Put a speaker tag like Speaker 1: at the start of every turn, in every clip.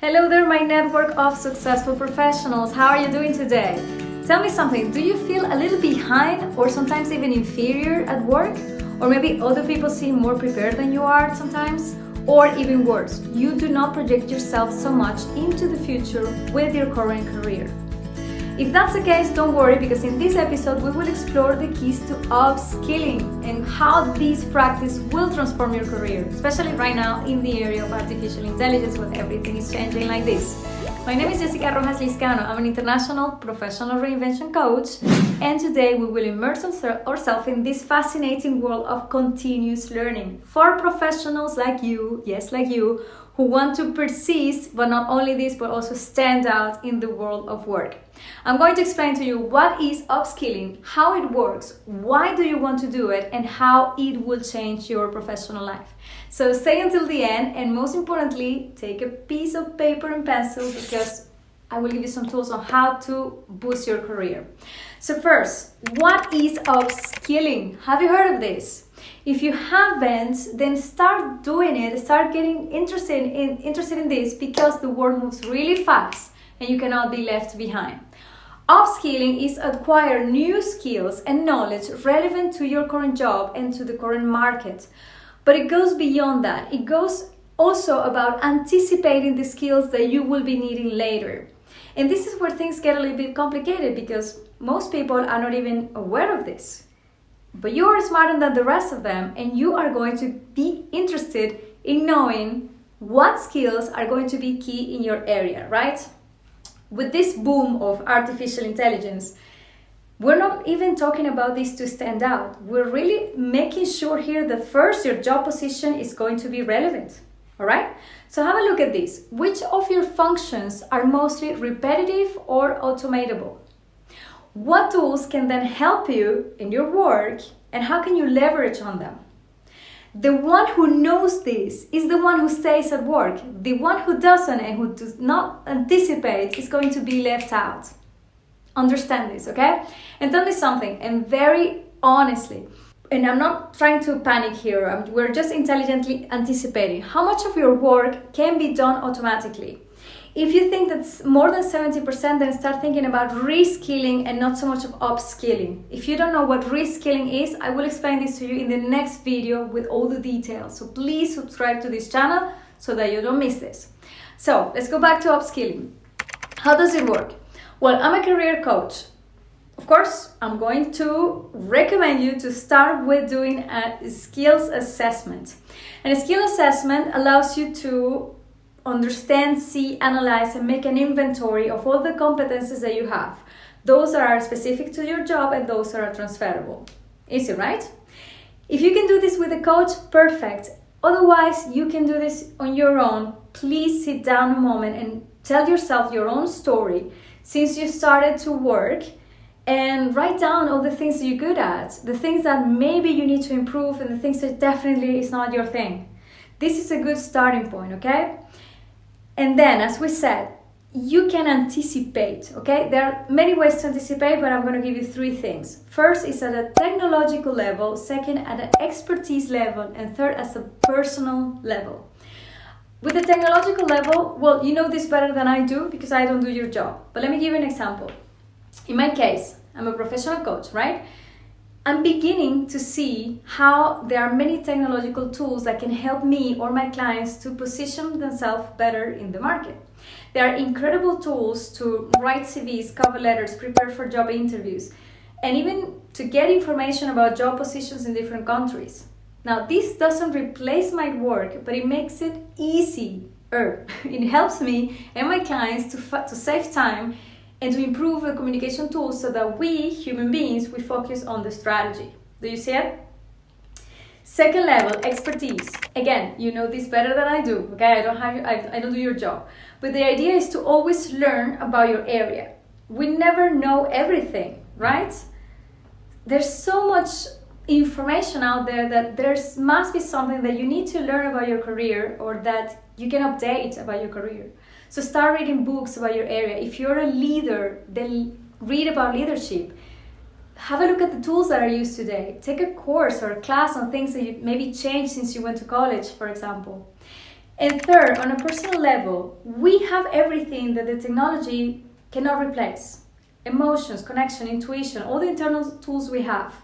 Speaker 1: Hello there, my network of successful professionals. How are you doing today? Tell me something, do you feel a little behind or sometimes even inferior at work? Or maybe other people seem more prepared than you are sometimes? Or even worse, you do not project yourself so much into the future with your current career. If that's the case, don't worry, because in this episode we will explore the keys to upskilling and how this practice will transform your career, especially right now in the area of artificial intelligence when everything is changing like this. My name is Jessica Rojas Liscano. I'm an international professional reinvention coach, and today we will immerse ourselves in this fascinating world of continuous learning for professionals like you, yes, like you, who want to persist, but not only this, but also stand out in the world of work. I'm going to explain to you what is upskilling, how it works, why do you want to do it, and how it will change your professional life. So stay until the end, and most importantly, take a piece of paper and pencil, because I will give you some tools on how to boost your career. So first, what is upskilling? Have you heard of this? If you haven't, then start doing it, start getting interested in this, because the world moves really fast and you cannot be left behind. Upskilling is acquire new skills and knowledge relevant to your current job and to the current market. But it goes beyond that. It goes also about anticipating the skills that you will be needing later. And this is where things get a little bit complicated, because most people are not even aware of this. But you are smarter than the rest of them, and you are going to be interested in knowing what skills are going to be key in your area, right? With this boom of artificial intelligence, we're not even talking about this to stand out. We're really making sure here that first your job position is going to be relevant, all right? So have a look at this. Which of your functions are mostly repetitive or automatable? What tools can then help you in your work, and how can you leverage on them? The one who knows this is the one who stays at work. The one who doesn't and who does not anticipate is going to be left out. Understand this, okay? And tell me something, and very honestly, and I'm not trying to panic here, we're just intelligently anticipating how much of your work can be done automatically. If you think that's more than 70%, then start thinking about reskilling and not so much of upskilling. If you don't know what reskilling is, I will explain this to you in the next video with all the details. So please subscribe to this channel so that you don't miss this. So let's go back to upskilling. How does it work? Well, I'm a career coach. Of course, I'm going to recommend you to start with doing a skills assessment. And a skill assessment allows you to understand, see, analyze, and make an inventory of all the competencies that you have. Those are specific to your job and those are transferable. Easy, right? If you can do this with a coach, perfect. Otherwise, you can do this on your own. Please sit down a moment and tell yourself your own story since you started to work, and write down all the things that you're good at, the things that maybe you need to improve, and the things that definitely is not your thing. This is a good starting point, okay? And then, as we said, you can anticipate, okay? There are many ways to anticipate, but I'm going to give you three things. First is at a technological level, second at an expertise level, and third as a personal level. With the technological level, well, you know this better than I do because I don't do your job. But let me give you an example. In my case, I'm a professional coach, right? I'm beginning to see how there are many technological tools that can help me or my clients to position themselves better in the market. There are incredible tools to write CVs, cover letters, prepare for job interviews, and even to get information about job positions in different countries. Now, this doesn't replace my work, but it makes it easier. It helps me and my clients to save time and to improve the communication tools so that we, human beings, we focus on the strategy. Do you see it? Second level, expertise. Again, you know this better than I do, okay? I don't do your job. But the idea is to always learn about your area. We never know everything, right? There's so much information out there that there must be something that you need to learn about your career, or that you can update about your career. So start reading books about your area. If you're a leader, then read about leadership. Have a look at the tools that are used today. Take a course or a class on things that you maybe changed since you went to college, for example. And third, on a personal level, we have everything that the technology cannot replace. Emotions, connection, intuition, all the internal tools we have.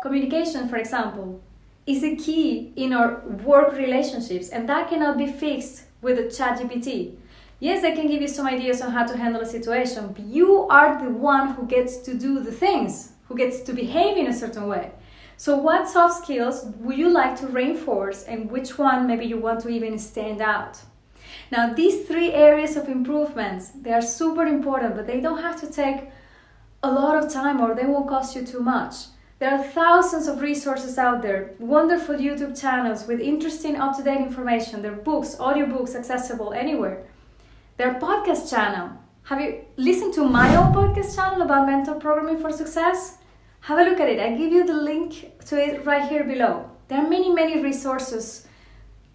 Speaker 1: Communication, for example, is a key in our work relationships, and that cannot be fixed with a ChatGPT. Yes, they can give you some ideas on how to handle a situation, but you are the one who gets to do the things, who gets to behave in a certain way. So what soft skills would you like to reinforce, and which one maybe you want to even stand out? Now, these 3 areas of improvements, they are super important, but they don't have to take a lot of time or they won't cost you too much. There are thousands of resources out there, wonderful YouTube channels with interesting up-to-date information. There are books, audiobooks accessible anywhere. There are podcast channels. Have you listened to my own podcast channel about mental programming for success? Have a look at it. I give you the link to it right here below. There are many resources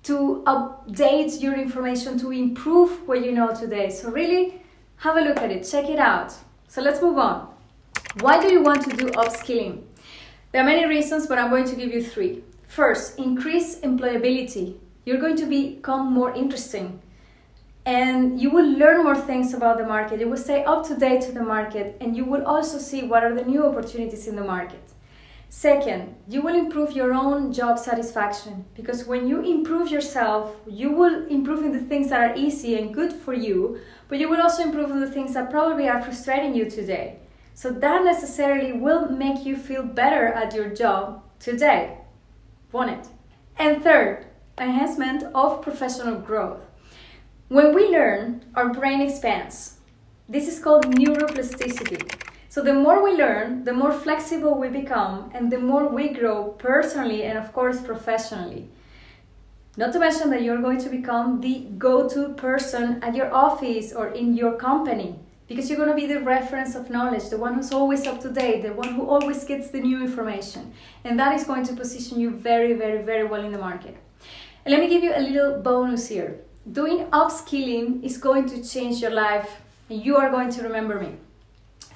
Speaker 1: to update your information, to improve what you know today. So really have a look at it, check it out. So let's move on. Why do you want to do upskilling? There are many reasons, but I'm going to give you 3. First, increase employability. You're going to become more interesting and you will learn more things about the market. You will stay up to date to the market, and you will also see what are the new opportunities in the market. Second, you will improve your own job satisfaction, because when you improve yourself, you will improve in the things that are easy and good for you, but you will also improve in the things that probably are frustrating you today. So that necessarily will make you feel better at your job today. Want it? And third, enhancement of professional growth. When we learn, our brain expands. This is called neuroplasticity. So the more we learn, the more flexible we become, and the more we grow personally and of course professionally. Not to mention that you're going to become the go-to person at your office or in your company, because you're going to be the reference of knowledge, the one who's always up to date, the one who always gets the new information. And that is going to position you very well in the market. And let me give you a little bonus here. Doing upskilling is going to change your life, and you are going to remember me.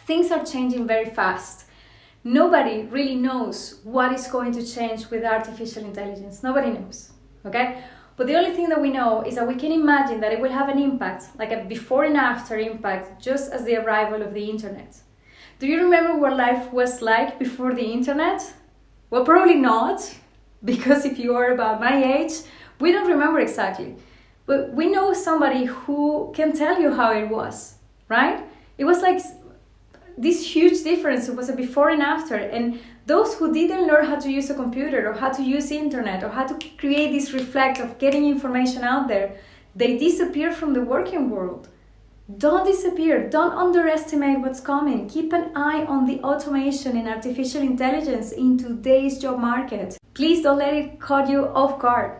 Speaker 1: Things are changing very fast. Nobody really knows what is going to change with artificial intelligence. Nobody knows, okay? But the only thing that we know is that we can imagine that it will have an impact, like a before and after impact, just as the arrival of the internet. Do you remember what life was like before the internet? Well, probably not, because if you are about my age, we don't remember exactly. But we know somebody who can tell you how it was, right? It was like this huge difference. It was a before and after. And those who didn't learn how to use a computer or how to use the internet or how to create this reflect of getting information out there, they disappeared from the working world. Don't disappear. Don't underestimate what's coming. Keep an eye on the automation and artificial intelligence in today's job market. Please don't let it caught you off guard.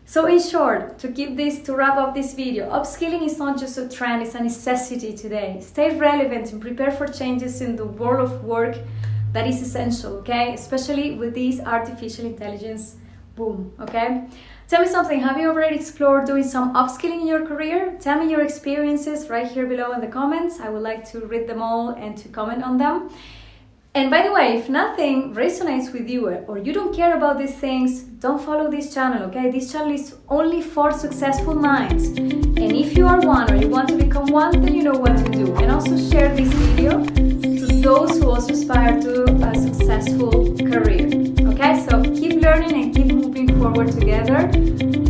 Speaker 1: So in short, to wrap up this video, upskilling is not just a trend, it's a necessity today. Stay relevant and prepare for changes in the world of work that is essential, okay? Especially with this artificial intelligence boom, okay? Tell me something, have you already explored doing some upskilling in your career? Tell me your experiences right here below in the comments. I would like to read them all and to comment on them. And by the way, if nothing resonates with you or you don't care about these things, don't follow this channel, okay? This channel is only for successful minds. And if you are one or you want to become one, then you know what to do. And also share this video to those who also aspire to a successful career, okay? So keep learning and keep moving forward together.